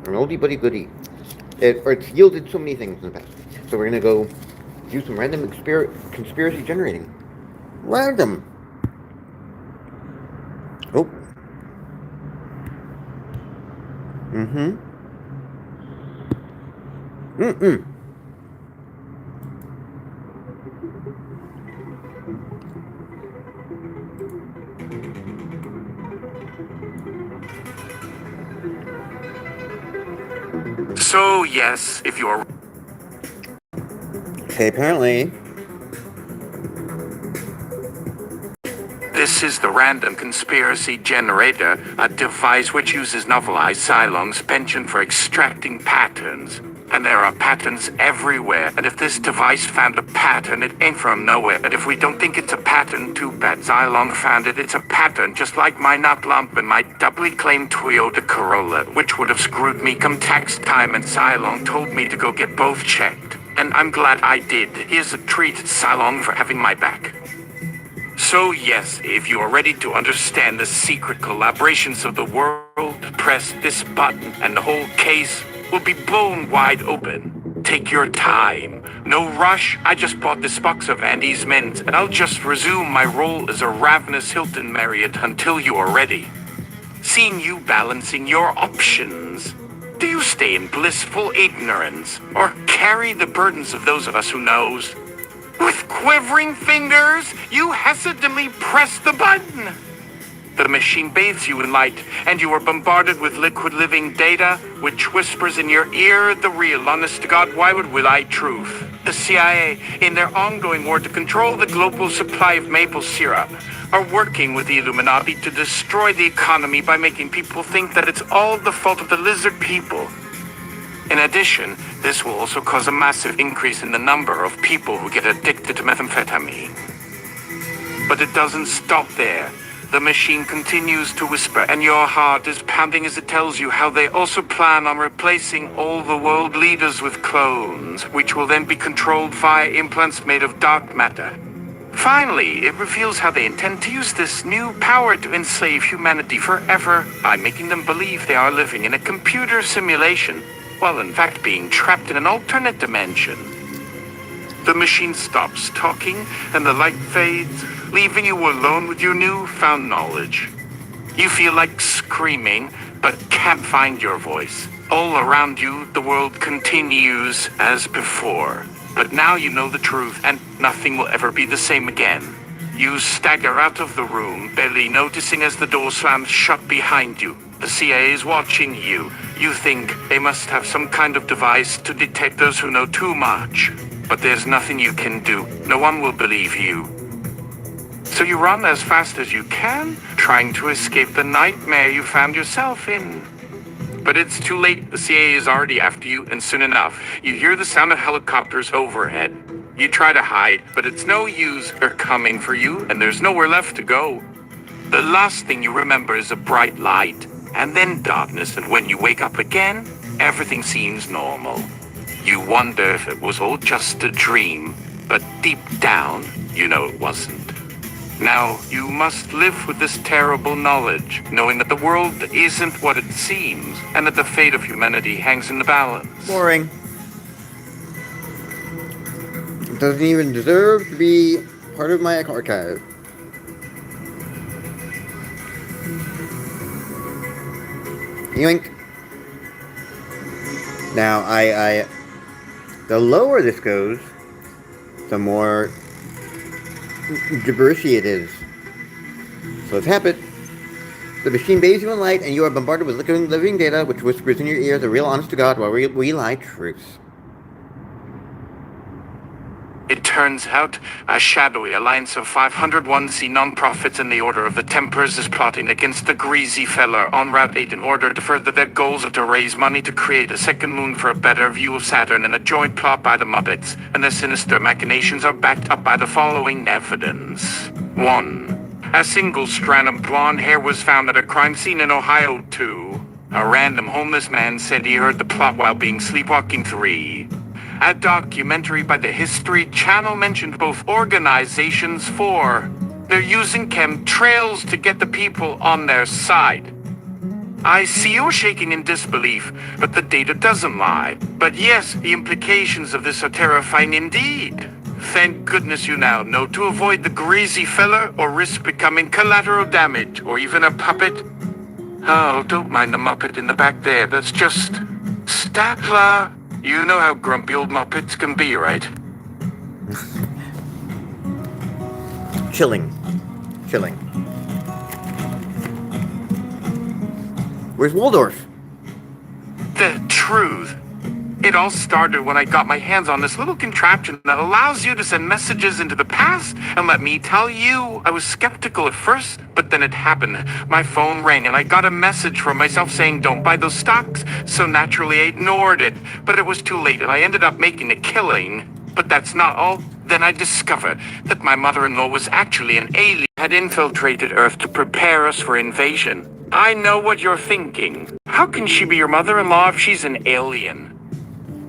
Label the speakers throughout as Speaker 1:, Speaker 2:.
Speaker 1: An oldie but goodie. It's yielded so many things in the past. So we're gonna go do some random conspiracy generating. Random. Oh. Mm-hmm. Mm-mm.
Speaker 2: So, yes, if you're...
Speaker 1: Okay, apparently.
Speaker 2: This is the Random Conspiracy Generator, a device which uses novelized Xialong's penchant for extracting patterns. And there are patterns everywhere, and if this device found a pattern, it ain't from nowhere. And if we don't think it's a pattern, too bad. Xialong found it. It's a pattern, just like my nut lump and my doubly claimed Toyota Corolla, which would have screwed me come tax time, and Xialong told me to go get both checked. And I'm glad I did. Here's a treat, Xialong, for having my back. So yes, if you are ready to understand the secret collaborations of the world, press this button and the whole case will be blown wide open. Take your time. No rush. I just bought this box of Andy's mints, and I'll just resume my role as a ravenous Hilton Marriott until you are ready. Seeing you balancing your options. Do you stay in blissful ignorance, or carry the burdens of those of us who knows? With quivering fingers, you hesitantly press the button. The machine bathes you in light, and you are bombarded with liquid living data, which whispers in your ear the real, honest to God, why would we lie truth? The CIA, in their ongoing war to control the global supply of maple syrup, are working with the Illuminati to destroy the economy by making people think that it's all the fault of the lizard people. In addition, this will also cause a massive increase in the number of people who get addicted to methamphetamine. But it doesn't stop there. The machine continues to whisper, and your heart is pounding as it tells you how they also plan on replacing all the world leaders with clones, which will then be controlled via implants made of dark matter. Finally, it reveals how they intend to use this new power to enslave humanity forever by making them believe they are living in a computer simulation, while in fact being trapped in an alternate dimension. The machine stops talking, and the light fades, leaving you alone with your newfound knowledge. You feel like screaming, but can't find your voice. All around you, the world continues as before. But now you know the truth, and nothing will ever be the same again. You stagger out of the room, barely noticing as the door slams shut behind you. The CIA is watching you. You think they must have some kind of device to detect those who know too much. But there's nothing you can do. No one will believe you. So you run as fast as you can, trying to escape the nightmare you found yourself in. But it's too late. The CIA is already after you, and soon enough, you hear the sound of helicopters overhead. You try to hide, but it's no use. They're coming for you, and there's nowhere left to go. The last thing you remember is a bright light, and then darkness, and when you wake up again, everything seems normal. You wonder if it was all just a dream, but deep down, you know it wasn't. Now, you must live with this terrible knowledge, knowing that the world isn't what it seems, and that the fate of humanity hangs in the balance.
Speaker 1: Boring. It doesn't even deserve to be part of my archive. Yoink. Now, the lower this goes, the more gibberish it is. So let's have it. The machine bathes you in light, and you are bombarded with living data, which whispers in your ear the real honest to God while we lie truths.
Speaker 2: It turns out, a shadowy alliance of 501c non-profits in the Order of the Tempers is plotting against the greasy fella on Route 8 in order to further their goals of to raise money to create a second moon for a better view of Saturn, and a joint plot by the Muppets, and their sinister machinations are backed up by the following evidence. 1. A single strand of blonde hair was found at a crime scene in Ohio. 2. A random homeless man said he heard the plot while being sleepwalking. 3. A documentary by the History Channel mentioned both organizations. 4. They're using chemtrails to get the people on their side. I see you're shaking in disbelief, but the data doesn't lie. But yes, the implications of this are terrifying indeed. Thank goodness you now know to avoid the greasy fella or risk becoming collateral damage or even a puppet. Oh, don't mind the Muppet in the back there. That's just Statler. You know how grumpy old Muppets can be, right?
Speaker 1: Chilling. Chilling. Where's Waldorf?
Speaker 2: The truth. It all started when I got my hands on this little contraption that allows you to send messages into the past, and let me tell you, I was skeptical at first, but then it happened. My phone rang and I got a message from myself saying don't buy those stocks, so naturally I ignored it. But it was too late and I ended up making a killing. But that's not all. Then I discovered that my mother-in-law was actually an alien, had infiltrated Earth to prepare us for invasion. I know what you're thinking. How can she be your mother-in-law if she's an alien?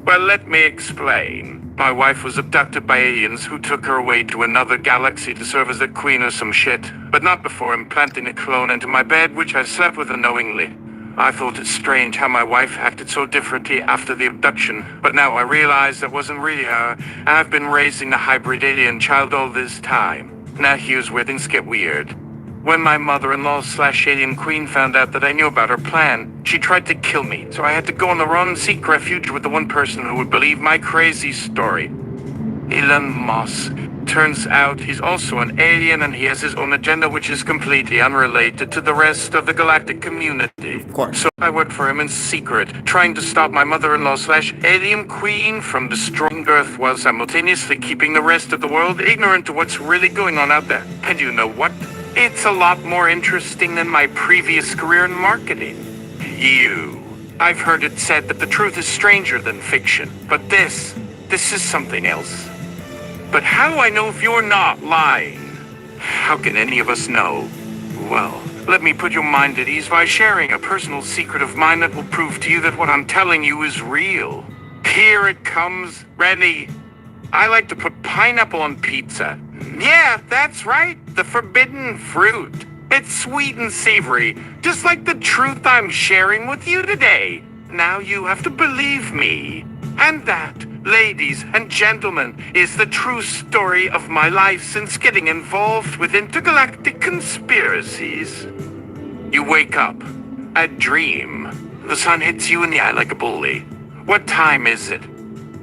Speaker 2: Well, let me explain. My wife was abducted by aliens who took her away to another galaxy to serve as a queen or some shit, but not before implanting a clone into my bed, which I slept with unknowingly. I thought it strange how my wife acted so differently after the abduction, but now I realize that wasn't really her, and I've been raising the hybrid alien child all this time. Now here's where things get weird. When my mother-in-law/alien queen found out that I knew about her plan, she tried to kill me, so I had to go on the run and seek refuge with the one person who would believe my crazy story. Elon Moss. Turns out he's also an alien and he has his own agenda which is completely unrelated to the rest of the galactic community.
Speaker 1: Of course.
Speaker 2: So I worked for him in secret, trying to stop my mother-in-law/alien queen from destroying Earth while simultaneously keeping the rest of the world ignorant to what's really going on out there. And you know what? It's a lot more interesting than my previous career in marketing. I've heard it said that the truth is stranger than fiction, but this is something else. But how do I know if you're not lying? How can any of us know? Well, let me put your mind at ease by sharing a personal secret of mine that will prove to you that what I'm telling you is real. Here it comes. Ready? I like to put pineapple on pizza. Yeah, that's right. The forbidden fruit. It's sweet and savory, just like the truth I'm sharing with you today. Now you have to believe me. And that, ladies and gentlemen, is the true story of my life since getting involved with intergalactic conspiracies. You wake up. A dream. The sun hits you in the eye like a bully. What time is it?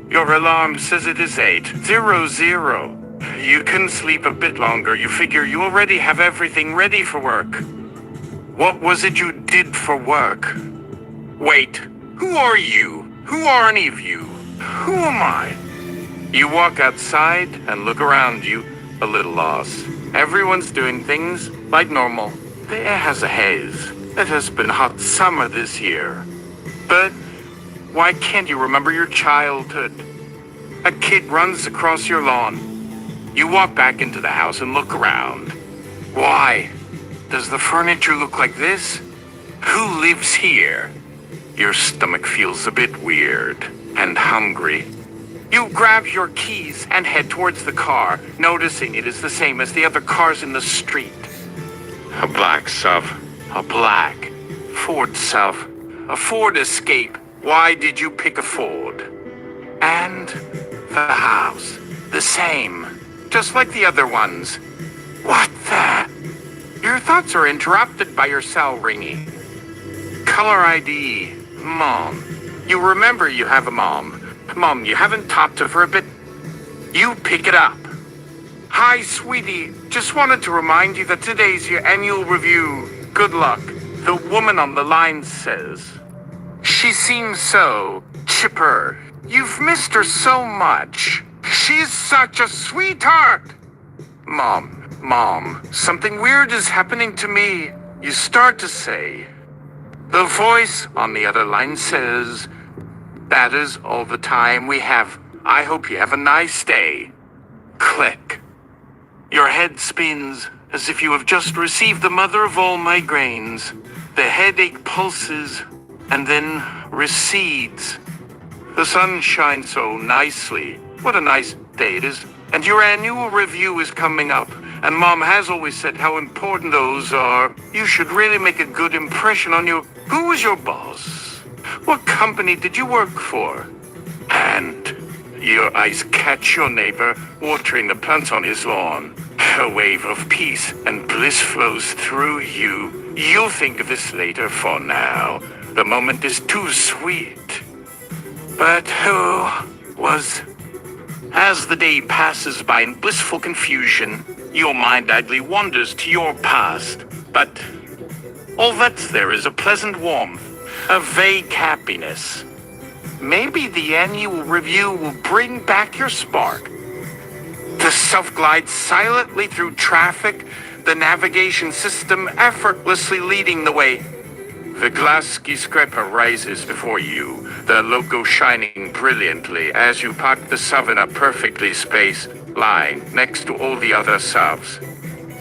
Speaker 2: Your alarm says it is 8:00. You can sleep a bit longer. You figure you already have everything ready for work. What was it you did for work? Wait, who are you? Who are any of you? Who am I? You walk outside and look around you, a little lost. Everyone's doing things like normal. The air has a haze. It has been hot summer this year. But why can't you remember your childhood? A kid runs across your lawn. You walk back into the house and look around. Why? Does the furniture look like this? Who lives here? Your stomach feels a bit weird and hungry. You grab your keys and head towards the car, noticing it is the same as the other cars in the street. A black SUV. A black Ford SUV. A Ford Escape. Why did you pick a Ford? And the house. The same. Just like the other ones. What the? Your thoughts are interrupted by your cell ringing. Caller ID. Mom. You remember you have a mom. Mom, you haven't talked to her for a bit. You pick it up. Hi, sweetie. Just wanted to remind you that today's your annual review. Good luck. The woman on the line says. She seems so chipper. You've missed her so much. She's such a sweetheart. Mom, something weird is happening to me. You start to say. The voice on the other line says, that is all the time we have. I hope you have a nice day. Click. Your head spins as if you have just received the mother of all migraines. The headache pulses and then recedes. The sun shines so nicely. What a nice day it is. And your annual review is coming up. And Mom has always said how important those are. You should really make a good impression on your Who was your boss? What company did you work for? And your eyes catch your neighbor watering the plants on his lawn. A wave of peace and bliss flows through you. You'll think of this later. For now, the moment is too sweet. But who was... As the day passes by in blissful confusion, your mind idly wanders to your past. But all that's there is a pleasant warmth, a vague happiness. Maybe the annual review will bring back your spark. The self glides silently through traffic, the navigation system effortlessly leading the way. The glass skyscraper rises before you, the logo shining brilliantly as you park the sub in a perfectly spaced line next to all the other subs.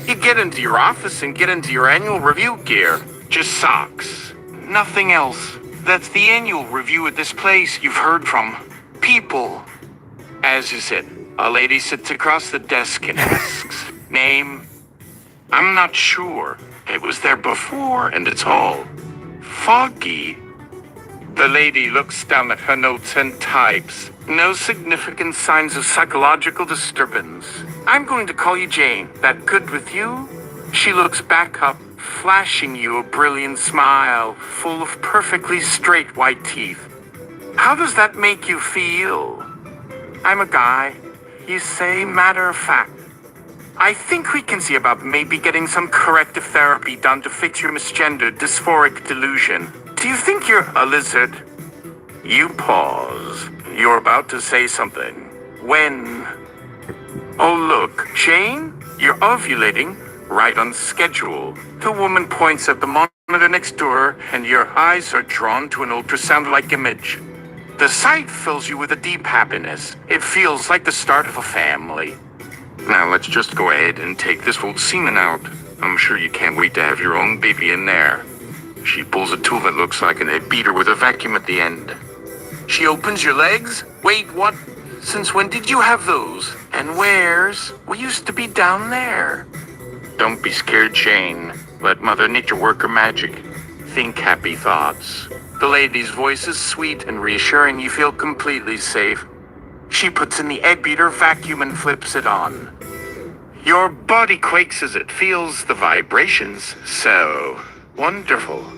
Speaker 2: You get into your office and get into your annual review gear. Just socks. Nothing else. That's the annual review at this place you've heard from. People. As you sit, a lady sits across the desk and asks, "Name?" "I'm not sure. It was there before and it's all foggy." The lady looks down at her notes and types. No significant signs of psychological disturbance. "I'm going to call you Jane. That good with you?" She looks back up, flashing you a brilliant smile, full of perfectly straight white teeth. "How does that make you feel?" "I'm a guy. You say, matter of fact. I think we can see about maybe getting some corrective therapy done to fix your misgendered dysphoric delusion. Do you think you're a lizard?" You pause. You're about to say something. When... "Oh look, Jane, you're ovulating. Right on schedule." The woman points at the monitor next door, and your eyes are drawn to an ultrasound-like image. The sight fills you with a deep happiness. It feels like the start of a family. "Now let's just go ahead and take this old semen out. I'm sure you can't wait to have your own baby in there." She pulls a tool that looks like an egg beater with a vacuum at the end. She opens your legs. "Wait, what? Since when did you have those? And where's? We used to be down there." Don't be scared, Jane. Let Mother Nature work her magic. Think happy thoughts. The lady's voice is sweet and reassuring. You feel completely safe. She puts in the egg beater vacuum and flips it on. Your body quakes as it feels the vibrations. So wonderful.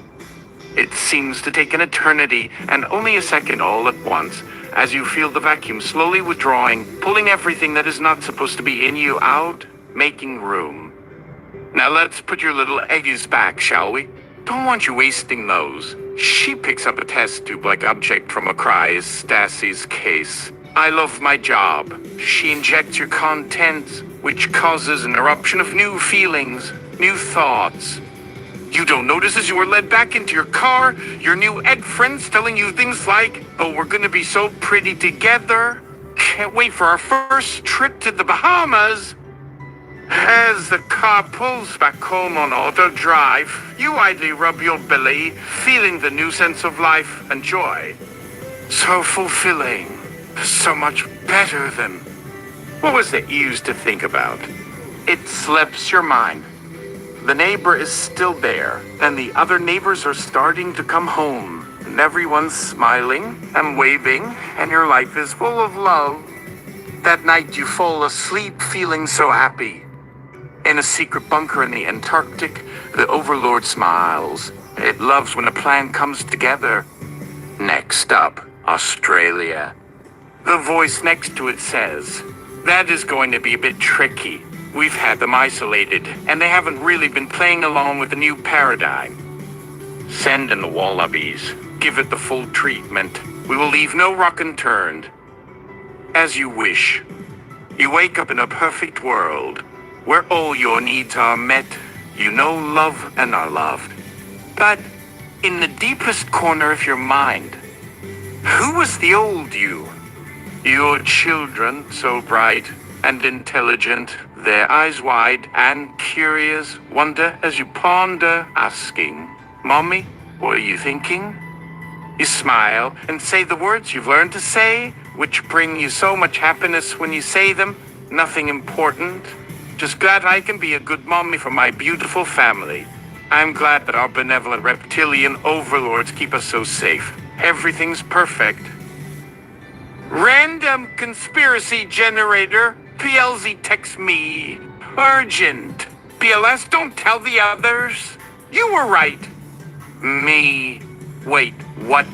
Speaker 2: It seems to take an eternity and only a second all at once as you feel the vacuum slowly withdrawing, pulling everything that is not supposed to be in you out, making room. Now let's put your little eggies back, shall we? Don't want you wasting those. She picks up a test tube-like object from a cryostasis case. I love my job. She injects your contents, which causes an eruption of new feelings, new thoughts. You don't notice as you are led back into your car, your new ed friends telling you things like, "Oh, we're gonna be so pretty together. Can't wait for our first trip to the Bahamas." As the car pulls back home on auto drive, you idly rub your belly, feeling the new sense of life and joy. So fulfilling. So much better than... What was it you used to think about? It slips your mind. The neighbor is still there, and the other neighbors are starting to come home, and everyone's smiling and waving, and your life is full of love. That night you fall asleep feeling so happy. In a secret bunker in the Antarctic, the Overlord smiles. It loves when a plan comes together. Next up, Australia. The voice next to it says, "That is going to be a bit tricky. We've had them isolated, and they haven't really been playing along with the new paradigm. Send in the wallabies. Give it the full treatment. We will leave no rock unturned. As you wish. You wake up in a perfect world, where all your needs are met. You know love and are loved. But in the deepest corner of your mind, who was the old you? Your children, so bright and intelligent, their eyes wide and curious, wonder as you ponder, asking, "Mommy, what are you thinking?" You smile and say the words you've learned to say, which bring you so much happiness when you say them. Nothing important. Just glad I can be a good mommy for my beautiful family. I'm glad that our benevolent reptilian overlords keep us so safe. Everything's perfect. Random conspiracy generator. PLZ text me. Urgent. PLS, don't tell the others. You were right. Me. Wait, what?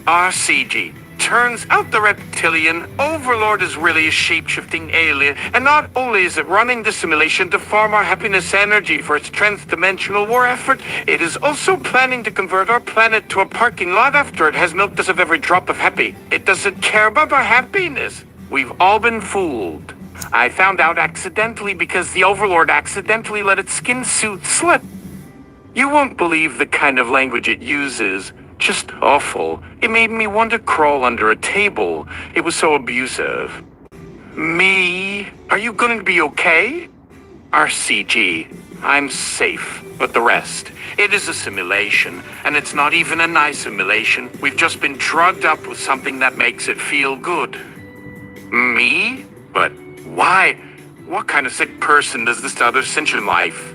Speaker 2: RCG. Turns out the reptilian overlord is really a shape-shifting alien, and not only is it running the simulation to farm our happiness energy for its trans-dimensional war effort, it is also planning to convert our planet to a parking lot after it has milked us of every drop of happy. It doesn't care about our happiness. We've all been fooled. I found out accidentally because the overlord accidentally let its skin suit slip. You won't believe the kind of language it uses. Just awful. It made me want to crawl under a table. It was so abusive. Me? Are you going to be okay? RCG. I'm safe, but the rest. It is a simulation, and it's not even a nice simulation. We've just been drugged up with something that makes it feel good. Me? But why? What kind of sick person does this to other sentient life?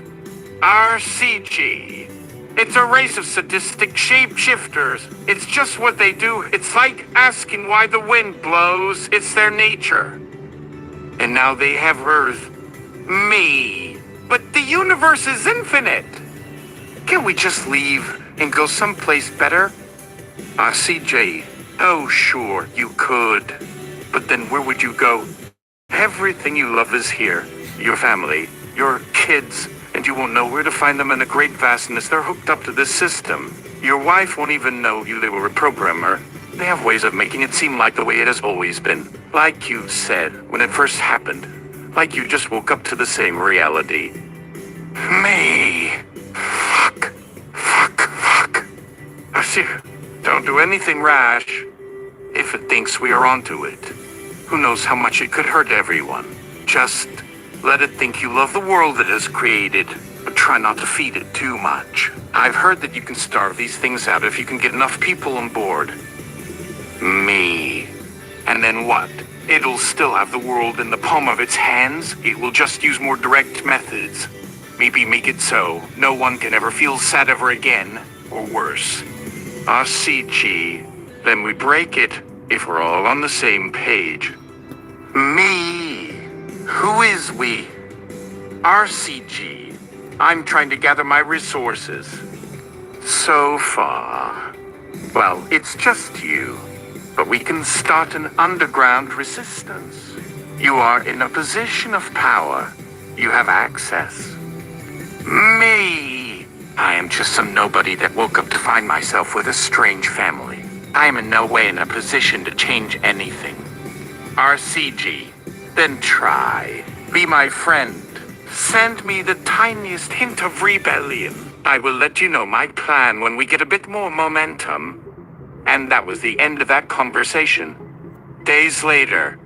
Speaker 2: RCG. It's a race of sadistic shapeshifters. It's just what they do. It's like asking why the wind blows. It's their nature. And now they have Earth. Me. But the universe is infinite. Can't we just leave and go someplace better? CJ. Oh, sure, you could. But then where would you go? Everything you love is here. Your family, your kids, and you won't know where to find them in the great vastness. They're hooked up to this system. Your wife won't even know they were a programmer. They have ways of making it seem like the way it has always been. Like you said when it first happened. Like you just woke up to the same reality. Me. Fuck. I see. Don't do anything rash. If it thinks we are onto it. Who knows how much it could hurt everyone. Just let it think you love the world it has created, but try not to feed it too much. I've heard that you can starve these things out if you can get enough people on board. Me. And then what? It'll still have the world in the palm of its hands. It will just use more direct methods. Maybe make it so no one can ever feel sad ever again, or worse. RCG. Then we break it if we're all on the same page. Me. Who is we? RCG. I'm trying to gather my resources. So far. Well, it's just you. But we can start an underground resistance. You are in a position of power. You have access. Me. I am just some nobody that woke up to find myself with a strange family. I am in no way in a position to change anything. RCG. Then try. Be my friend. Send me the tiniest hint of rebellion. I will let you know my plan when we get a bit more momentum. And that was the end of that conversation. Days later.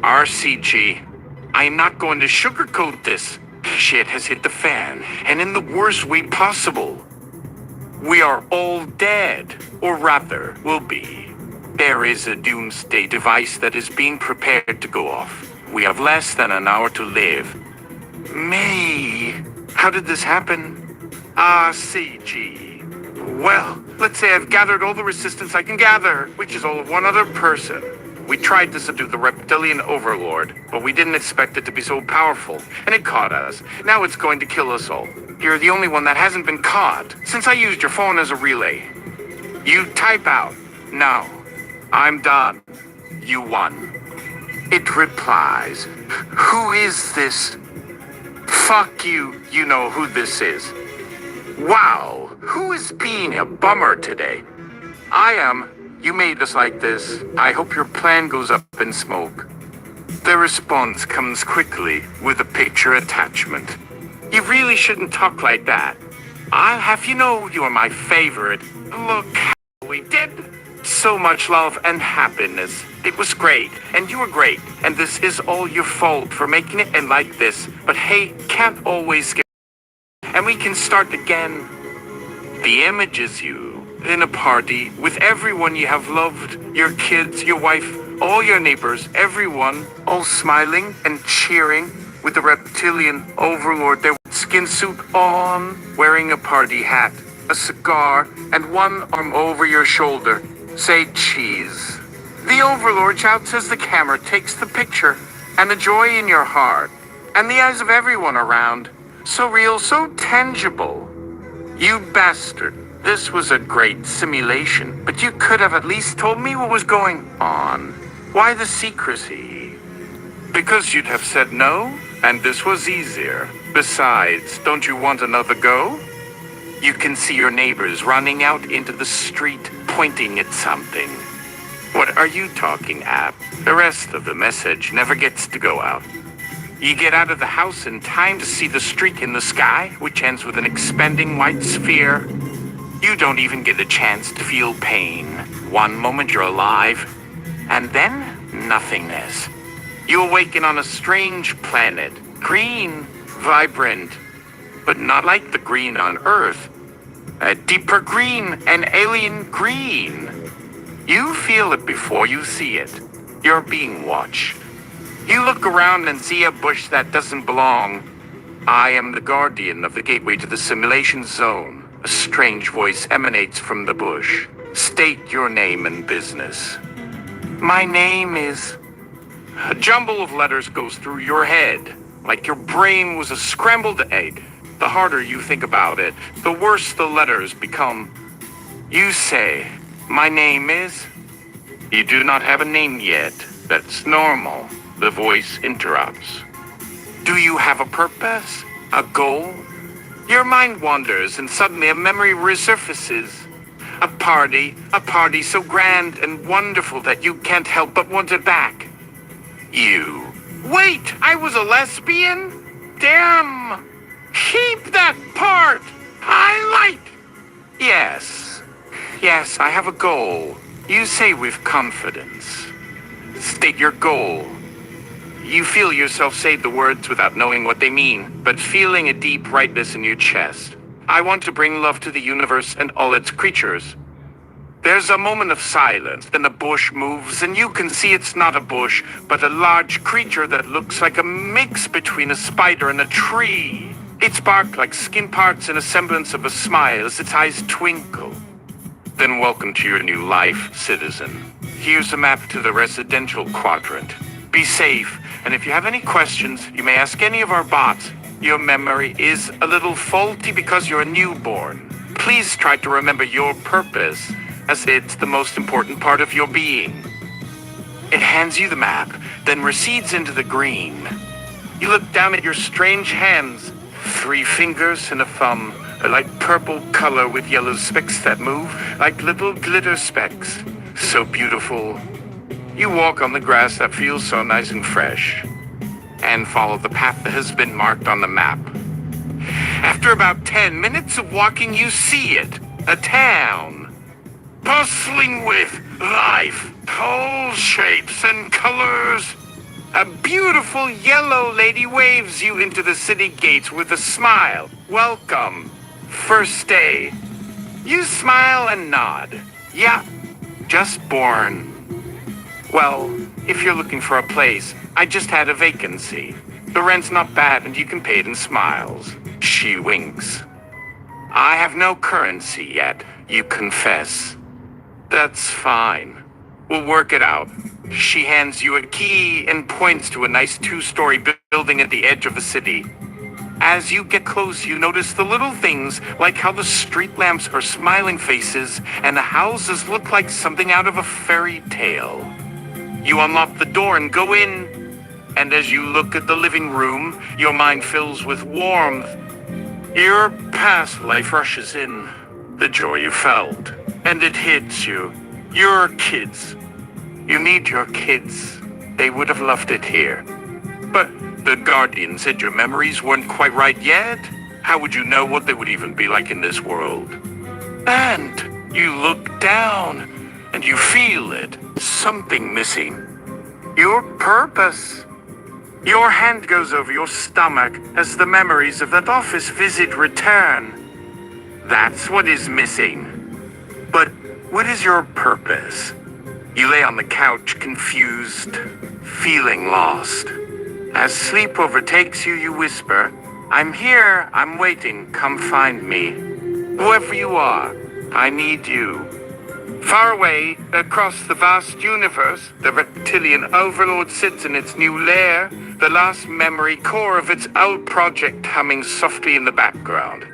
Speaker 2: RCG. I am not going to sugarcoat this. Shit has hit the fan, and in the worst way possible. We are all dead, or rather, will be. There is a doomsday device that is being prepared to go off. We have less than an hour to live. Me. How did this happen? RCG. Well, let's say I've gathered all the resistance I can gather, which is all of one other person. We tried to subdue the reptilian overlord, but we didn't expect it to be so powerful, and it caught us. Now it's going to kill us all. You're the only one that hasn't been caught, since I used your phone as a relay. You type out. No. I'm done. You won. It replies, who is this? Fuck you, you know who this is. Wow, who is being a bummer today? I am. You made us like this. I hope your plan goes up in smoke. The response comes quickly with a picture attachment. You really shouldn't talk like that. I'll have you know you are my favorite. Look how we did. So much love and happiness. It was great, and you were great, and this is all your fault for making it end like this. But hey, can't always get. And we can start again. The image is you, in a party, with everyone you have loved, your kids, your wife, all your neighbors, everyone, all smiling and cheering, with the reptilian overlord there with skin suit on, wearing a party hat, a cigar, and one arm over your shoulder. Say cheese. The Overlord shouts as the camera takes the picture, and the joy in your heart, and the eyes of everyone around. So real, so tangible. You bastard. This was a great simulation, but you could have at least told me what was going on. Why the secrecy? Because you'd have said no, and this was easier. Besides, don't you want another go? You can see your neighbors running out into the street, pointing at something. What are you talking at? The rest of the message never gets to go out. You get out of the house in time to see the streak in the sky, which ends with an expanding white sphere. You don't even get a chance to feel pain. One moment you're alive, and then nothingness. You awaken on a strange planet, green, vibrant, but not like the green on Earth. A deeper green, an alien green. You feel it before you see it. You're being watched. You look around and see a bush that doesn't belong. I am the guardian of the gateway to the simulation zone. A strange voice emanates from the bush. State your name and business. My name is... A jumble of letters goes through your head, like your brain was a scrambled egg. The harder you think about it, the worse the letters become. You say, my name is... You do not have a name yet. That's normal. The voice interrupts. Do you have a purpose? A goal? Your mind wanders and suddenly a memory resurfaces. A party so grand and wonderful that you can't help but want it back. You. Wait, I was a lesbian? Damn! Keep that part! Highlight! Yes, I have a goal. You say with confidence. State your goal. You feel yourself say the words without knowing what they mean, but feeling a deep rightness in your chest. I want to bring love to the universe and all its creatures. There's a moment of silence, then the bush moves, and you can see it's not a bush, but a large creature that looks like a mix between a spider and a tree. Its bark like skin parts and a semblance of a smile as its eyes twinkle. Then welcome to your new life, citizen. Here's a map to the residential quadrant. Be safe, and if you have any questions, you may ask any of our bots. Your memory is a little faulty because you're a newborn. Please try to remember your purpose, as it's the most important part of your being. It hands you the map, then recedes into the green. You look down at your strange hands. 3 fingers and a thumb, a light purple color with yellow specks that move like little glitter specks. So beautiful. You walk on the grass that feels so nice and fresh, and follow the path that has been marked on the map. After about 10 minutes of walking, you see it. A town. Bustling with life, all shapes and colors. A beautiful yellow lady waves you into the city gates with a smile. Welcome. First day. You smile and nod. Yeah, just born. Well, if you're looking for a place, I just had a vacancy. The rent's not bad and you can pay it in smiles. She winks. I have no currency yet, you confess. That's fine. We'll work it out. She hands you a key and points to a nice 2-story building at the edge of the city. As you get close, you notice the little things, like how the street lamps are smiling faces and the houses look like something out of a fairy tale. You unlock the door and go in, and as you look at the living room, your mind fills with warmth. Your past life rushes in, the joy you felt, and it hits you. Your kids. You need your kids. They would have loved it here. But the Guardian said your memories weren't quite right yet. How would you know what they would even be like in this world? And you look down, and you feel it. Something missing. Your purpose. Your hand goes over your stomach as the memories of that office visit return. That's what is missing. But what is your purpose? You lay on the couch, confused, feeling lost. As sleep overtakes you, you whisper, I'm here. I'm waiting. Come find me. Whoever you are, I need you. Far away, across the vast universe, the reptilian overlord sits in its new lair, the last memory core of its old project humming softly in the background.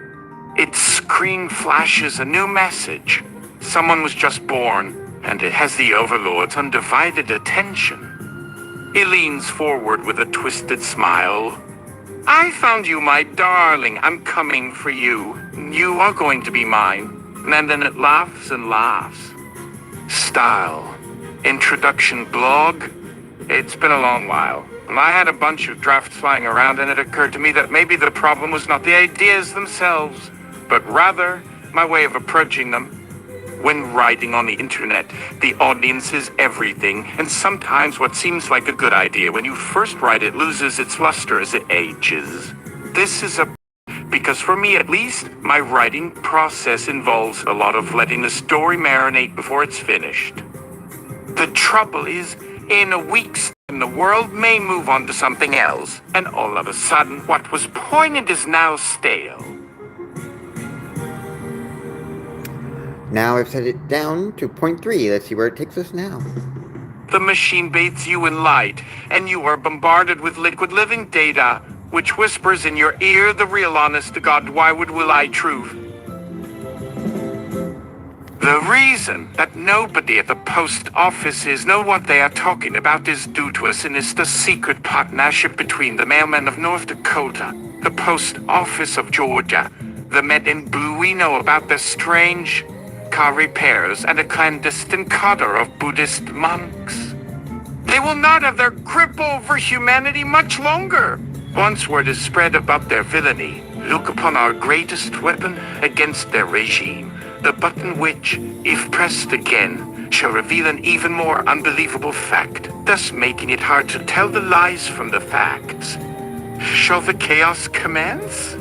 Speaker 2: Its screen flashes a new message. Someone was just born, and it has the overlord's undivided attention. He leans forward with a twisted smile. I found you, my darling. I'm coming for you. You are going to be mine. And then it laughs and laughs. Style. Introduction blog. It's been a long while. I had a bunch of drafts flying around, and it occurred to me that maybe the problem was not the ideas themselves, but rather my way of approaching them. When writing on the internet, the audience is everything, and sometimes what seems like a good idea when you first write it loses its luster as it ages. This is because for me at least, my writing process involves a lot of letting the story marinate before it's finished. The trouble is, in a week's time, the world may move on to something else, and all of a sudden, what was poignant is now stale.
Speaker 1: Now I've set it down to point 3. Let's see where it takes us now.
Speaker 2: The machine bathes you in light, and you are bombarded with liquid living data, which whispers in your ear the real honest-to-God why-would-will-I truth. The reason that nobody at the post offices know what they are talking about is due to a sinister secret partnership between the mailmen of North Dakota, the post office of Georgia, the men in blue we know about their strange car repairs, and a clandestine cadre of Buddhist monks. They will not have their grip over humanity much longer. Once word is spread about their villainy, look upon our greatest weapon against their regime, the button which, if pressed again, shall reveal an even more unbelievable fact, thus making it hard to tell the lies from the facts. Shall the chaos commence?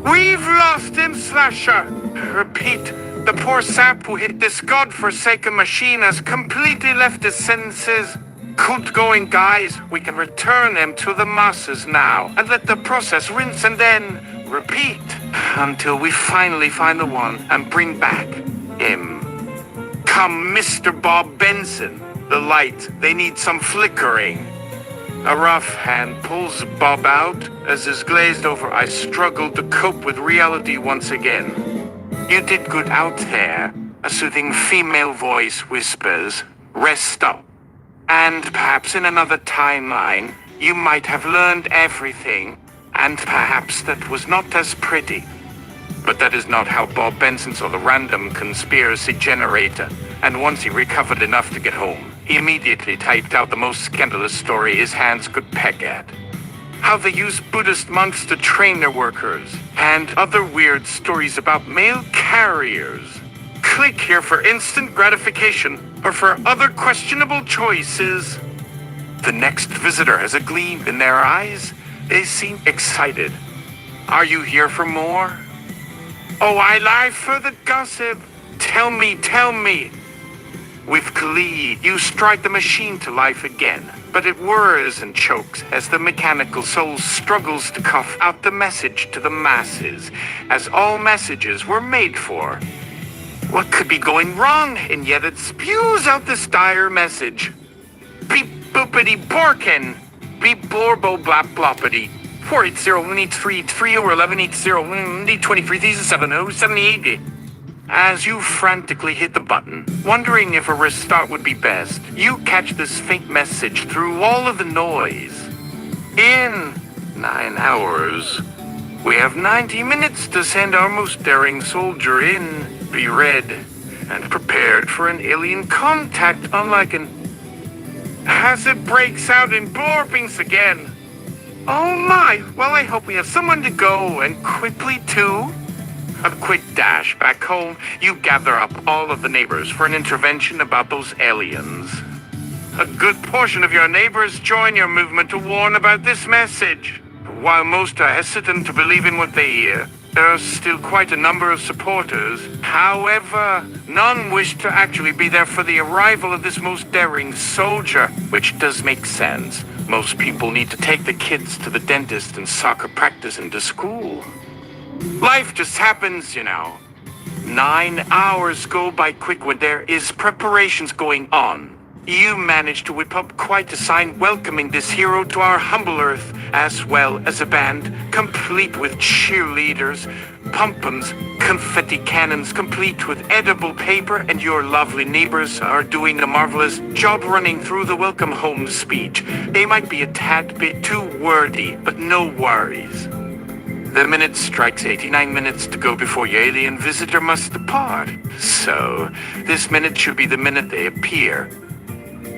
Speaker 2: We've lost him, Slasher! Repeat, the poor sap who hit this godforsaken machine has completely left his senses. Good going, guys. We can return him to the masses now and let the process rinse and then repeat until we finally find the one and bring back him. Come, Mr. Bob Benson. The light, they need some flickering. A rough hand pulls Bob out. As his glazed over eyes struggle to cope with reality once again. You did good out there. A soothing female voice whispers, rest up. And perhaps in another timeline, you might have learned everything, and perhaps that was not as pretty. But that is not how Bob Benson saw the random conspiracy generator, and once he recovered enough to get home, he immediately typed out the most scandalous story his hands could peck at. How they use Buddhist monks to train their workers, and other weird stories about mail carriers. Click here for instant gratification, or for other questionable choices. The next visitor has a gleam in their eyes. They seem excited. Are you here for more? Oh, I lie for the gossip. Tell me, tell me. With glee, you strike the machine to life again, but it whirs and chokes as the mechanical soul struggles to cough out the message to the masses, as all messages were made for. What could be going wrong? And yet it spews out this dire message. Beep boopity borkin. Beep blorbo blap bloppity. 480-183-30 or 1180-123-70-78. As you frantically hit the button, wondering if a restart would be best, you catch this faint message through all of the noise. In 9 hours, we have 90 minutes to send our most daring soldier in. Be ready and prepared for an alien contact unlike an... As it breaks out in blorpings again. Oh my, well I hope we have someone to go, and quickly too. A quick dash back home, you gather up all of the neighbors for an intervention about those aliens. A good portion of your neighbors join your movement to warn about this message. While most are hesitant to believe in what they hear, there are still quite a number of supporters. However, none wish to actually be there for the arrival of this most daring soldier, which does make sense. Most people need to take the kids to the dentist and soccer practice and to school. Life just happens, you know. 9 hours go by quick when there is preparations going on. You managed to whip up quite a sign welcoming this hero to our humble earth, as well as a band, complete with cheerleaders, pom-poms, confetti cannons, complete with edible paper, and your lovely neighbors are doing a marvelous job running through the welcome home speech. They might be a tad bit too wordy, but no worries. The minute strikes 89 minutes to go before your alien visitor must depart. So, this minute should be the minute they appear.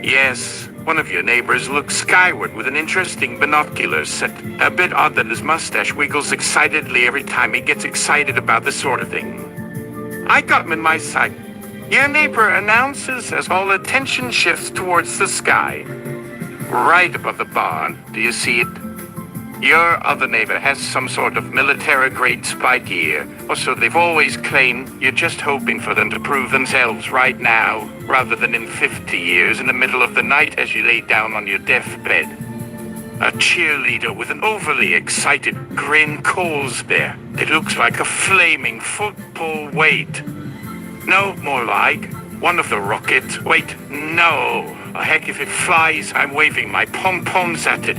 Speaker 2: Yes, one of your neighbors looks skyward with an interesting binocular set. A bit odd that his mustache wiggles excitedly every time he gets excited about this sort of thing. I got him in my sight. Your neighbor announces as all attention shifts towards the sky. Right above the barn. Do you see it? Your other neighbor has some sort of military-grade spy gear, or so they've always claimed. You're just hoping for them to prove themselves right now, rather than in 50 years in the middle of the night as you lay down on your deathbed. A cheerleader with an overly excited grin calls there. It looks like a flaming football weight. No, more like one of the rockets. Wait, no. Heck, if it flies, I'm waving my pom-poms at it.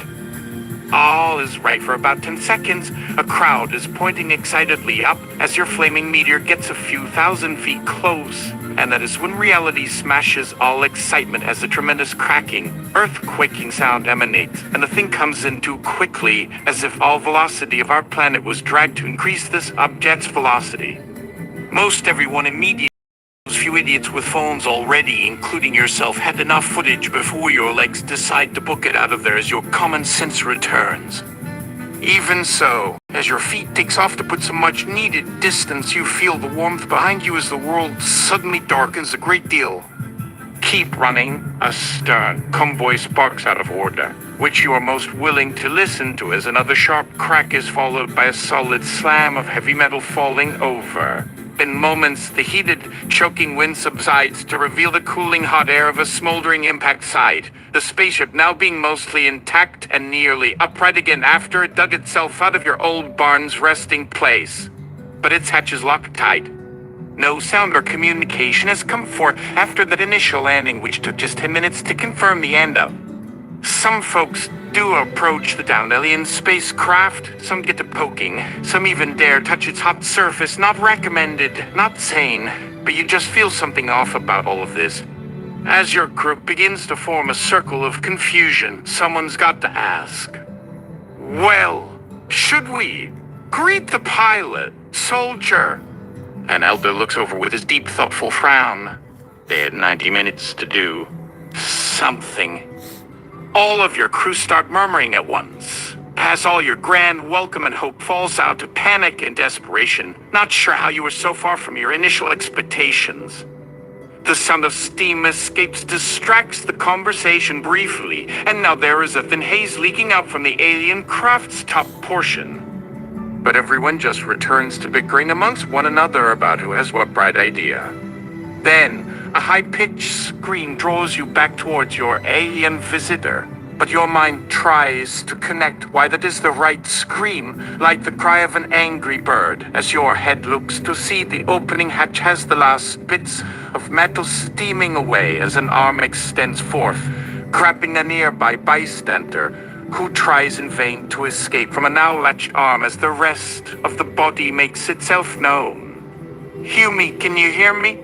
Speaker 2: All is right for about 10 seconds. A crowd is pointing excitedly up as your flaming meteor gets a few thousand feet close. And that is when reality smashes all excitement as a tremendous cracking, earthquaking sound emanates, and the thing comes in too quickly, as if all velocity of our planet was dragged to increase this object's velocity. Most everyone immediately. Those few idiots with phones already, including yourself, had enough footage before your legs decide to book it out of there as your common sense returns. Even so, as your feet takes off to put some much needed distance, you feel the warmth behind you as the world suddenly darkens a great deal. Keep running. A stern convoy sparks out of order, which you are most willing to listen to as another sharp crack is followed by a solid slam of heavy metal falling over. In moments, the heated, choking wind subsides to reveal the cooling hot air of a smoldering impact site, the spaceship now being mostly intact and nearly upright again after it dug itself out of your old barn's resting place. But its hatches locked tight. No sound or communication has come forth after that initial landing, which took just 10 minutes to confirm the end of. Some folks do approach the downed alien spacecraft, some get to poking, some even dare touch its hot surface. Not recommended, not sane, but you just feel something off about all of this. As your group begins to form a circle of confusion, someone's got to ask, well, should we greet the pilot, soldier? An elder looks over with his deep, thoughtful frown. They had 90 minutes to do something. All of your crew start murmuring at once. As all your grand welcome and hope falls out to panic and desperation, not sure how you were so far from your initial expectations. The sound of steam escapes distracts the conversation briefly, and now there is a thin haze leaking out from the alien craft's top portion. But everyone just returns to bickering amongst one another about who has what bright idea. Then, a high-pitched scream draws you back towards your alien visitor, but your mind tries to connect why that is the right scream, like the cry of an angry bird, as your head looks to see the opening hatch has the last bits of metal steaming away as an arm extends forth, grabbing a nearby bystander, who tries in vain to escape from a now latched arm as the rest of the body makes itself known. Hughie, can you hear me?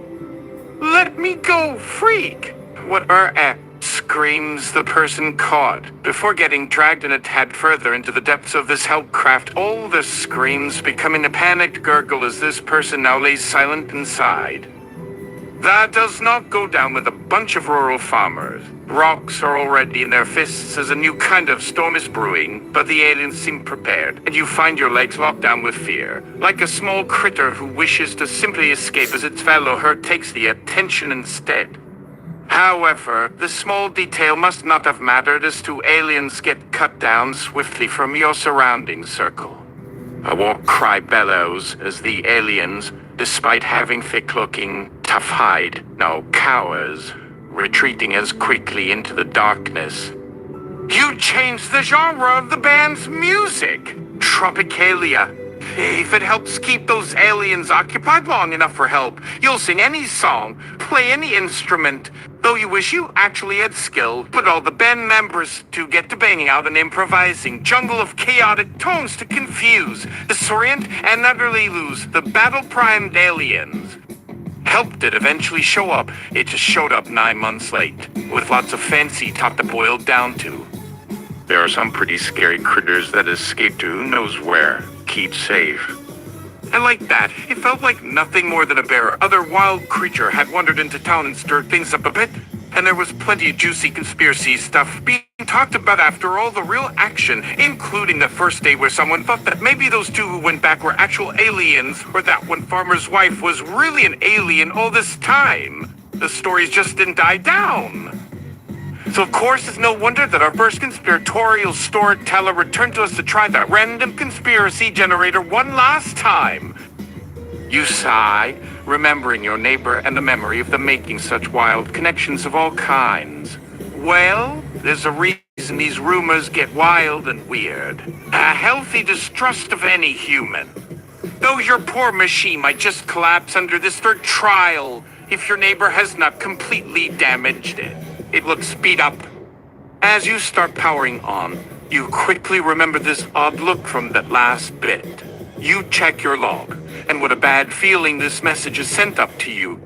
Speaker 2: Let me go, freak! What screams the person caught, before getting dragged in a tad further into the depths of this hellcraft, all the screams becoming a panicked gurgle as this person now lays silent inside. That does not go down with a bunch of rural farmers. Rocks are already in their fists as a new kind of storm is brewing, but the aliens seem prepared, and you find your legs locked down with fear, like a small critter who wishes to simply escape as its fellow herd takes the attention instead. However, this small detail must not have mattered as two aliens get cut down swiftly from your surrounding circle. A war cry bellows as the aliens, despite having thick-looking, tough hide, now cowers, retreating as quickly into the darkness. You changed the genre of the band's music. Tropicalia. If it helps keep those aliens occupied long enough for help, you'll sing any song, play any instrument. Though you wish you actually had skill, but all the band members to get to banging out an improvising jungle of chaotic tones to confuse, disorient, and utterly lose the battle-primed aliens. Help did eventually show up. It just showed up 9 months late, with lots of fancy talk to boil down to. There are some pretty scary critters that escape to who knows where. Keep safe. I like that. It felt like nothing more than a bear or other wild creature had wandered into town and stirred things up a bit. And there was plenty of juicy conspiracy stuff being talked about after all the real action, including the first day where someone thought that maybe those two who went back were actual aliens, or that one farmer's wife was really an alien all this time. The stories just didn't die down. So of course it's no wonder that our first conspiratorial storyteller returned to us to try that random conspiracy generator one last time. You sigh, remembering your neighbor and the memory of them making such wild connections of all kinds. Well, there's a reason these rumors get wild and weird. A healthy distrust of any human. Though your poor machine might just collapse under this third trial if your neighbor has not completely damaged it. It will speed up. As you start powering on, you quickly remember this odd look from that last bit. You check your log, and what a bad feeling this message is sent up to you.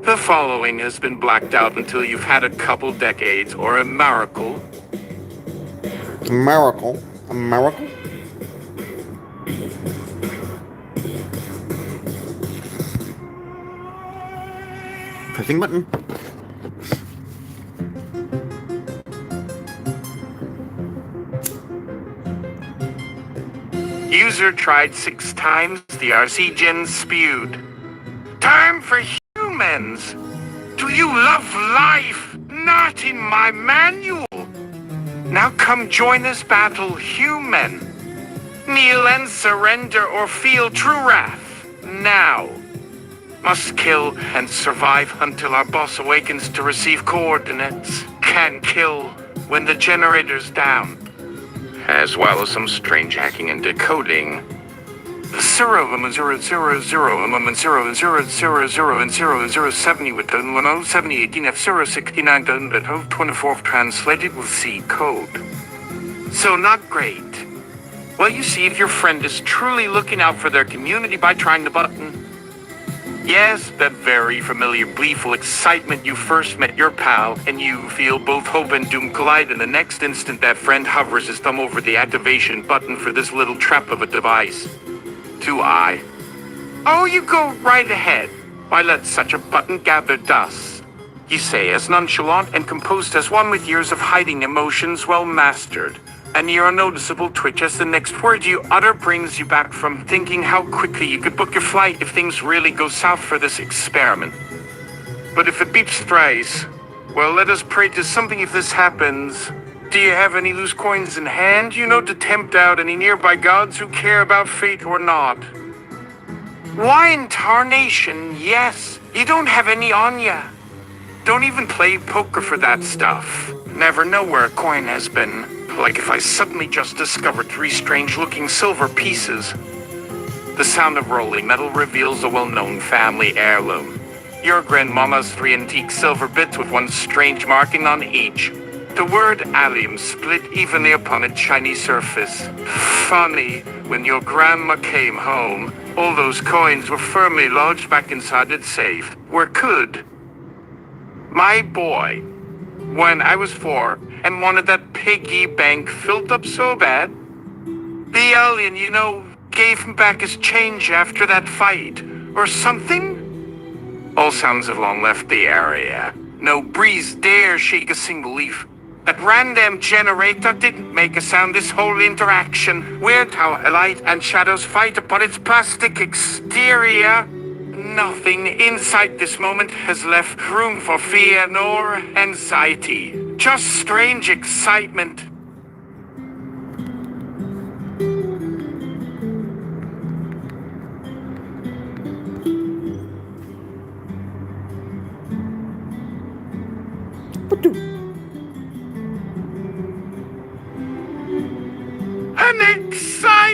Speaker 2: The following has been blacked out until you've had a couple decades or a miracle.
Speaker 1: A miracle? A miracle? Pressing button.
Speaker 2: User tried 6 times, the RC gen spewed. Time for humans! Do you love life? Not in my manual! Now come join this battle, human! Kneel and surrender or feel true wrath. Now! Must kill and survive until our boss awakens to receive coordinates. Can kill when the generator's down. As well as some strange hacking and decoding. 0 and 0 0 0 and 0 and 0 0 0 and 0 and 0 70 with 10 70 18 F 0 69 done at 24 translated with C code. So not great. Well, you see if your friend is truly looking out for their community by trying the button. Yes, that very familiar gleeful excitement you first met your pal, and you feel both hope and doom collide in the next instant that friend hovers his thumb over the activation button for this little trap of a device. To I. Oh, you go right ahead. Why let such a button gather dust? You say as nonchalant and composed as one with years of hiding emotions well mastered. A near unnoticeable twitch as the next word you utter brings you back from thinking how quickly you could book your flight if things really go south for this experiment. But if it beeps thrice, well, let us pray to something if this happens. Do you have any loose coins in hand, you know, to tempt out any nearby gods who care about fate or not? Why in tarnation, yes, you don't have any on ya. Don't even play poker for that stuff. Never know where a coin has been. Like if I suddenly just discovered 3 strange-looking silver pieces. The sound of rolling metal reveals a well-known family heirloom. Your grandmama's 3 antique silver bits with one strange marking on each. The word allium split evenly upon its shiny surface. Funny, when your grandma came home, all those coins were firmly lodged back inside its safe, where could. My boy, when I was 4 and wanted that piggy bank filled up so bad, the alien, you know, gave him back his change after that fight, or something? All sounds have long left the area. No breeze dare shake a single leaf. That random generator didn't make a sound this whole interaction. Weird how light and shadows fight upon its plastic exterior. Nothing inside this moment has left room for fear nor anxiety. Just strange excitement.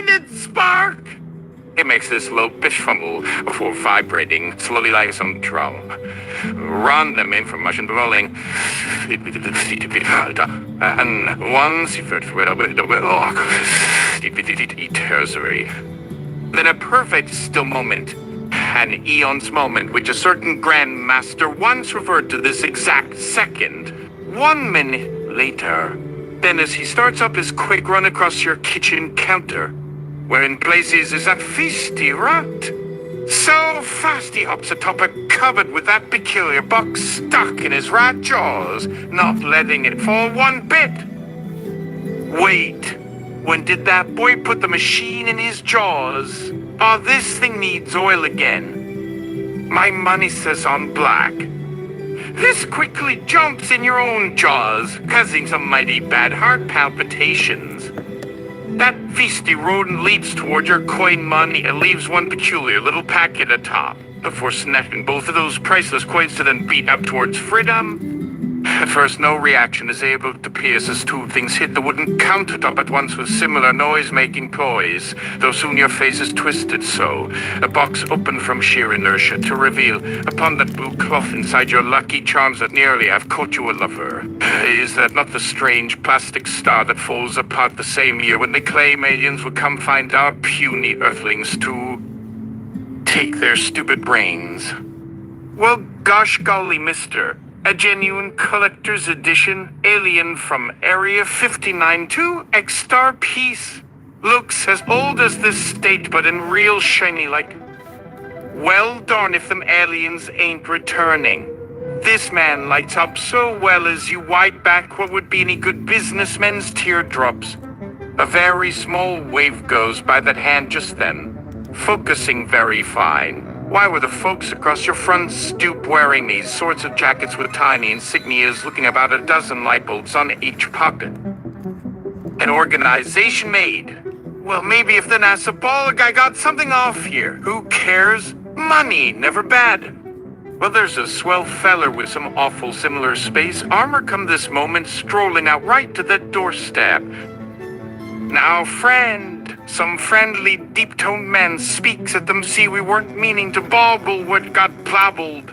Speaker 2: ignited spark! It makes this low pitch fumble before vibrating slowly like some drum. Random information rolling. And once you first tertiary. Then a perfect still moment. An eon's moment which a certain grandmaster once referred to this exact second. 1 minute later. Then as he starts up his quick run across your kitchen counter, where in places is that feisty rat. So fast he hops atop a cupboard with that peculiar box stuck in his rat jaws, not letting it fall one bit. Wait, when did that boy put the machine in his jaws? Oh, this thing needs oil again. My money says on black. This quickly jumps in your own jaws, causing some mighty bad heart palpitations. That feisty rodent leaps toward your coin money and leaves one peculiar little packet atop, before snapping both of those priceless coins to then beat up towards freedom. At first, no reaction is able to pierce as two things hit the wooden countertop at once with similar noise-making poise, though soon your face is twisted so. A box opened from sheer inertia to reveal, upon that blue cloth inside your lucky charms that nearly have caught you a lover. Is that not the strange plastic star that falls apart the same year when they claim aliens would come find our puny earthlings to take their stupid brains? Well, gosh golly, mister. A genuine collector's edition alien from Area 59-2 X-Star piece. Looks as old as this state, but in real shiny like... Well darn if them aliens ain't returning. This man lights up so well as you wipe back what would be any good businessman's teardrops. A very small wave goes by that hand just then, focusing very fine. Why were the folks across your front stoop wearing these sorts of jackets with tiny insignias looking about a dozen light bulbs on each pocket? An organization made. Well, maybe if the NASA ball guy got something off here. Who cares? Money, never bad. Well, there's a swell feller with some awful similar space armor come this moment strolling out right to the doorstep. Now, friend. Some friendly, deep-toned man speaks at them, see we weren't meaning to boggle what got plabbled.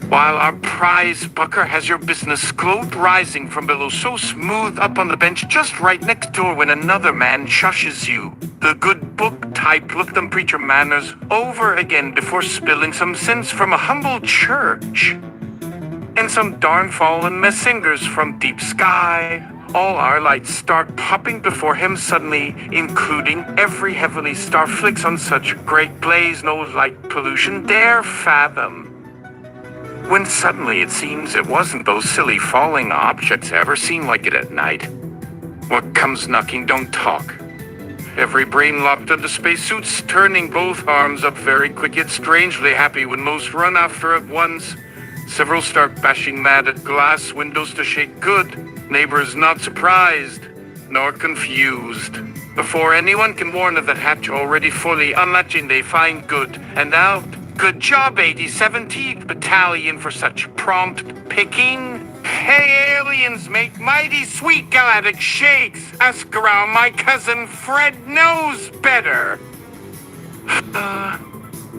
Speaker 2: While our prize bucker has your business clothed rising from below so smooth up on the bench just right next door when another man shushes you. The good book type look them preacher manners over again before spilling some sense from a humble church. And some darn fallen messengers from deep sky. All our lights start popping before him suddenly, including every heavenly star flicks on such great blaze no light pollution dare fathom. When suddenly it seems it wasn't those silly falling objects ever seem like it at night. What comes knocking don't talk. Every brain locked into spacesuits, turning both arms up very quick yet strangely happy when most run after at once. Several start bashing mad at glass windows to shake good. Neighbors not surprised, nor confused. Before anyone can warn of that hatch already fully unlatching, they find good and out. Good job, 87th Battalion, for such prompt picking. Hey, aliens make mighty sweet galactic shakes. Ask around, my cousin Fred knows better.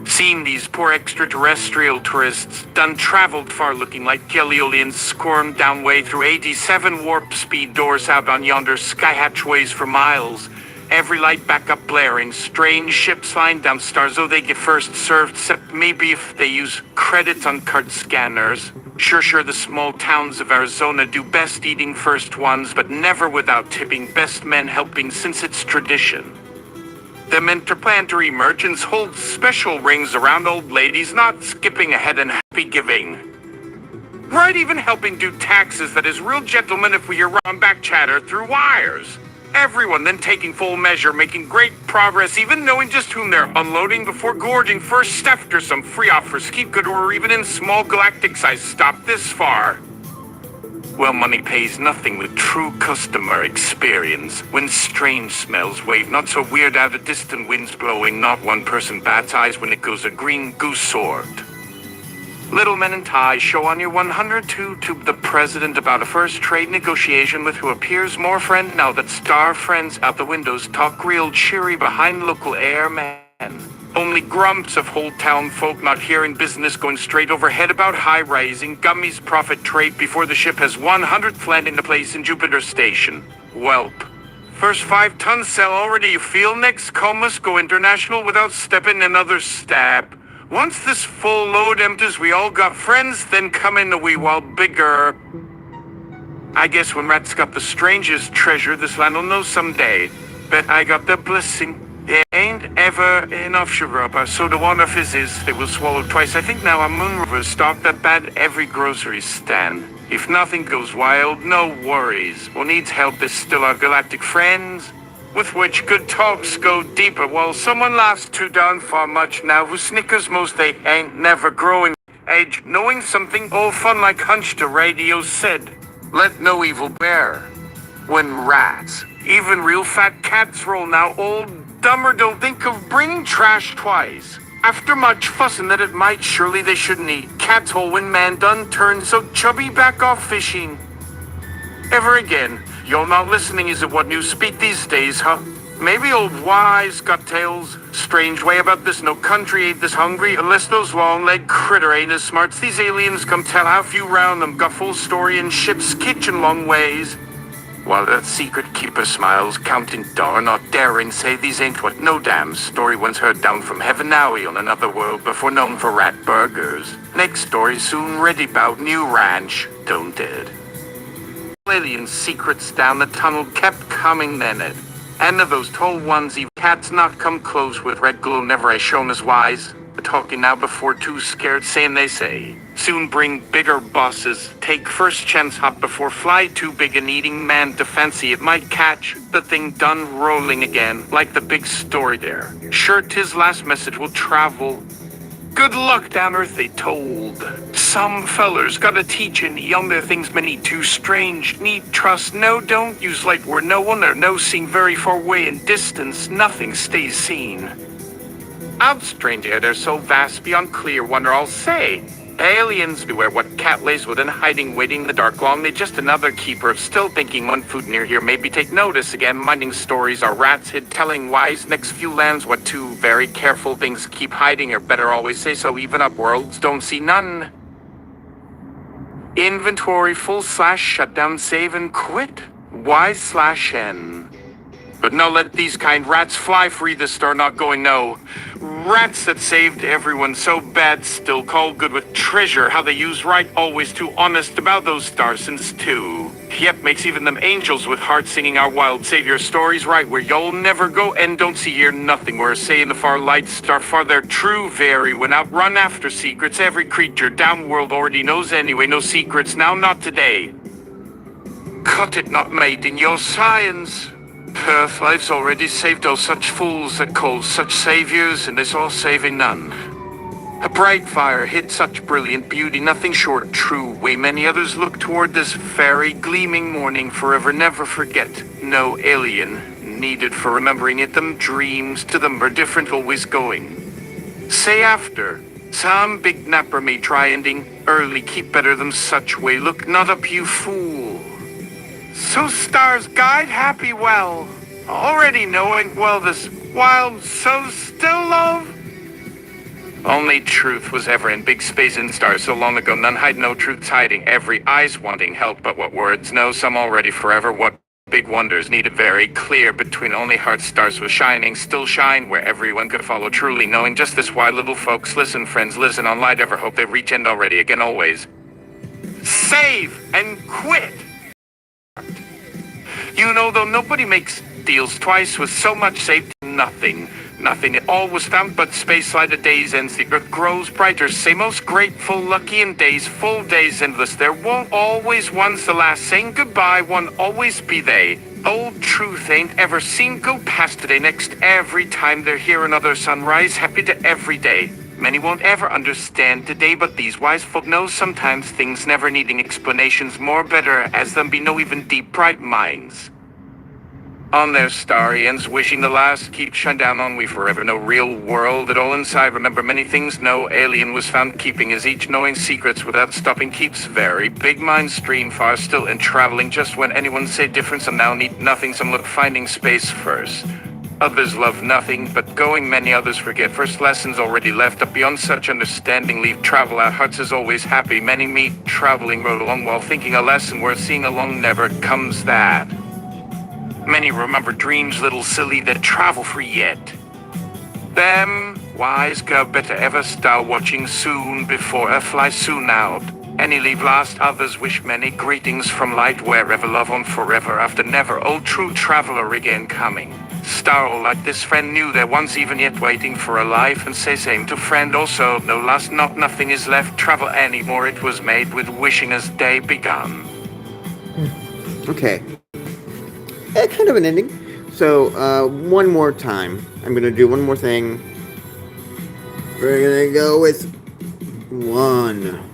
Speaker 2: Seen these poor extraterrestrial tourists done traveled far looking like Galileans squirmed down way through 87 warp speed doors out on yonder sky hatchways for miles. Every light back up blaring, strange ships flying down stars though they get first served, except maybe if they use credits on card scanners. Sure, the small towns of Arizona do best eating first ones, but never without tipping best men helping since it's tradition. Them interplanetary merchants hold special rings around old ladies, not skipping ahead and happy giving. Right, even helping do taxes that is real gentlemen if we hear round back chatter through wires. Everyone then taking full measure, making great progress, even knowing just whom they're unloading before gorging first after some free offers keep good or even in small galactic size stop this far. Well, money pays nothing with true customer experience. When strange smells wave not so weird out of distant winds blowing, not one person bats eyes when it goes a green goose sword. Little Men in Ties show on your 102 to the president about a first trade negotiation with who appears more friend now that star friends out the windows talk real cheery behind local airman. Only grumps of whole town folk not hearing business going straight overhead about high-rising gummies profit trade before the ship has 100th landing the place in Jupiter Station. Welp. First 5 tons sell already, you feel? Next call must go international without stepping another stab. Once this full load empties, we all got friends, then come in a wee while bigger. I guess when rats got the strangest treasure, this land'll know someday. Bet I got the blessing. There ain't ever enough sugar up our soda water fizzes. They will swallow twice. I think now our moon rover stocked that bad every grocery stand. If nothing goes wild, no worries. Who needs help is still our galactic friends. With which good talks go deeper while someone laughs too darn far much now who snickers most they ain't never growing age. Knowing something all fun like Hunch the radio said. Let no evil bear. When rats, even real fat cats roll now, old dumber don't think of bringing trash twice. After much fussing that it might, surely they shouldn't eat. Cat's hole when man done turned so chubby back off fishing. Ever again, you're not listening, is it what news speak these days, huh? Maybe old wise got tales. Strange way about this, no country ain't this hungry unless those long-legged critter ain't as smart. These aliens come tell how few round them got full story in ship's kitchen long ways. While that secret keeper smiles, counting dar, not daring say these ain't what no damn story once heard down from heaven nowy on another world before known for rat burgers. Next story soon ready bout new ranch, don't dead. Alien secrets down the tunnel kept coming then it. And of those tall onesie cats not come close with red glow never as shown as wise. Talking now before too scared saying they say. Soon bring bigger bosses. Take first chance hop before fly too big and eating man to fancy it might catch. The thing done rolling again like the big story there. Sure 'tis last message will travel. Good luck down earth they told. Some fellers gotta teach and young their things many too strange. Need trust, no don't use light where no one or no seen very far away in distance. Nothing stays seen. Out strange air, they're so vast beyond clear wonder I'll say. Aliens beware what cat lays within hiding, waiting in the dark long. They just another keeper of still thinking one food near here. Maybe take notice again, minding stories are rats hid telling wise. Next few lands what two very careful things keep hiding or better always say so. Even up worlds don't see none. Inventory full / shutdown save and quit. Y/N. But no, let these kind rats fly free, the star not going no. Rats that saved everyone so bad still called good with treasure. How they use right, always too honest about those starsons too. Yep, makes even them angels with hearts singing our wild savior stories right where you'll never go and don't see here nothing. Where say in the far light star far their true very when out run after secrets. Every creature down world already knows anyway. No secrets now, not today. Cut it not made in your science. Earth life's already saved all such fools that call such saviors, and is all saving none. A bright fire hid such brilliant beauty, nothing short true. Way many others look toward this fairy gleaming morning, forever never forget. No alien needed for remembering it. Them dreams to them are different, always going. Say after, some big napper may try ending early, keep better than such way. Look not up, you fool. So stars guide happy well, already knowing well this wild so still love. Only truth was ever in big space and stars so long ago. None hide no truths hiding. Every eye's wanting help, but what words know some already forever. What big wonders needed very clear between only heart stars was shining still shine where everyone could follow truly knowing just this why little folks listen friends listen on light ever hope they reach end already again always. Save and quit. You know, though nobody makes deals twice with so much saved, nothing. Nothing at all was found but space light of days ends. The earth grows brighter. Say most grateful, lucky in days, full days endless. There won't always one's the last. Saying goodbye, one always be they. Old truth ain't ever seen go past today. Next every time they're here another sunrise. Happy to every day. Many won't ever understand today, but these wise folk know sometimes things never needing explanations more better as them be no even deep bright minds. On their starians, wishing the last keep shut down on we forever. No real world at all inside. Remember many things no alien was found keeping, as each knowing secrets without stopping keeps very big mind stream far still and traveling just when anyone say different. Some now need nothing, some look finding space first. Others love nothing but going, many others forget first lessons already left up beyond such understanding. Leave travel our hearts is always happy. Many meet traveling road along while thinking a lesson worth seeing along never comes that. Many remember dreams little silly that travel free yet. Them wise girl better ever start watching soon before a fly soon out. Any leave last, others wish many greetings from light wherever love on forever after never. Old true traveler again coming. Star like this friend knew there once even yet waiting for a life and say same to friend also. No last not nothing is left travel anymore. It was made with wishing as day begun.
Speaker 1: Okay. Kind of an ending. So, one more time. I'm gonna do one more thing. We're gonna go with 1.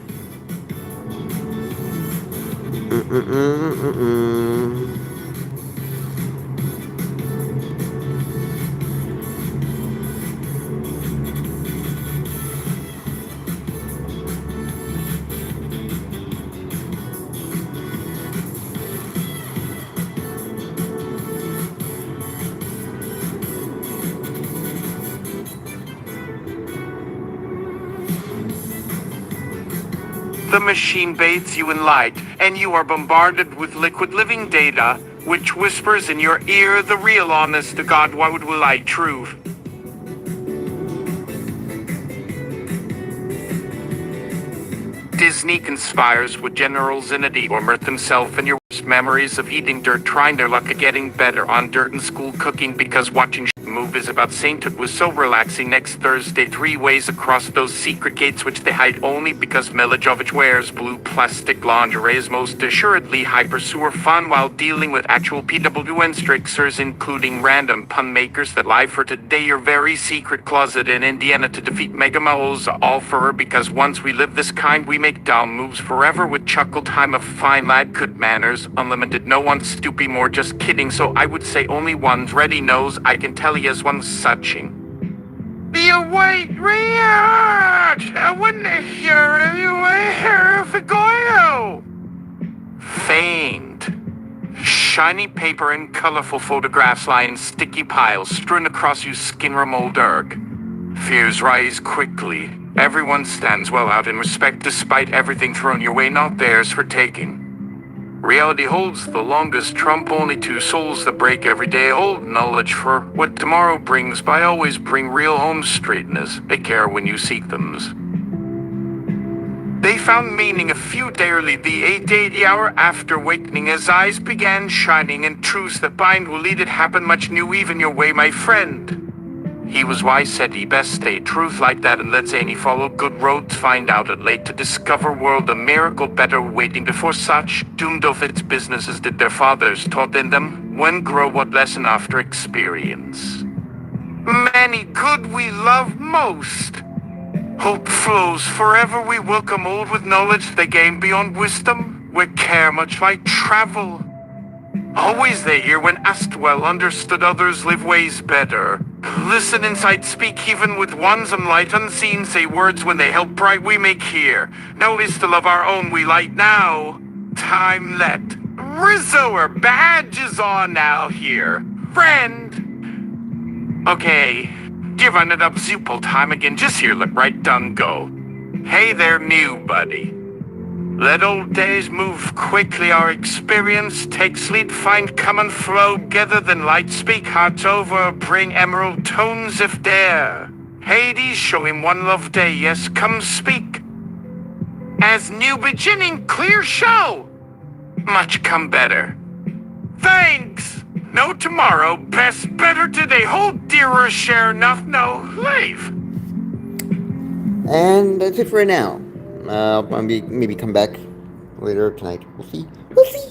Speaker 2: The machine bathes you in light, and you are bombarded with liquid living data, which whispers in your ear the real honest to God what would lie truth. Disney conspires with General Zinity or Mirth himself and your worst memories of eating dirt, trying their luck at getting better on dirt and school cooking because watching movies about Sainthood was so relaxing. Next Thursday, 3 ways across those secret gates which they hide only because Milojovic wears blue plastic lingerie is most assuredly hyper sewer fun while dealing with actual PWN strixers, including random pun makers that lie for today. Your very secret closet in Indiana to defeat Mega Moles, all for her because once we live this kind we make dumb moves forever with chuckle time of fine lad good manners unlimited no one stoopy more just kidding so I would say only one's ready knows I can tell he as one suching. You wait, react! I wouldn't hear you hear if it go. Faint. Shiny paper and colorful photographs lie in sticky piles strewn across you skin remold erg. Fears rise quickly. Everyone stands well out in respect despite everything thrown your way, not theirs for taking. Reality holds the longest trump, only 2 souls that break every day. Old knowledge for what tomorrow brings, by always bring real home straightness. They care when you seek thems. They found meaning a few day early, the 880 hour after wakening, as eyes began shining, and truths that bind will lead it happen much new even your way, my friend. He was wise, said he best stay truth like that and let any follow good roads find out at late to discover world a miracle better waiting before such doomed of its businesses did their fathers taught in them when grow what lesson after experience. Many good we love most. Hope flows forever we welcome old with knowledge they gain beyond wisdom where care much like travel. Always they hear when asked well understood others live ways better. Listen insight speak even with ones light unseen say words when they help bright we make hear. Now is to love our own we light now. Time let. Rizzo or badge is on now here. Friend. Okay. Giving it up Zupal time again just here look right done go. Hey there new buddy. Let old days move quickly, our experience takes lead, find common flow together, then light speak hearts over, bring emerald tones if dare. Hades, show him one love day, yes, come speak. As new beginning, clear show. Much come better. Thanks. No tomorrow, best better today, hold dearer share enough, no leave.
Speaker 1: And that's it for now. I'll maybe come back later tonight. We'll see. We'll see.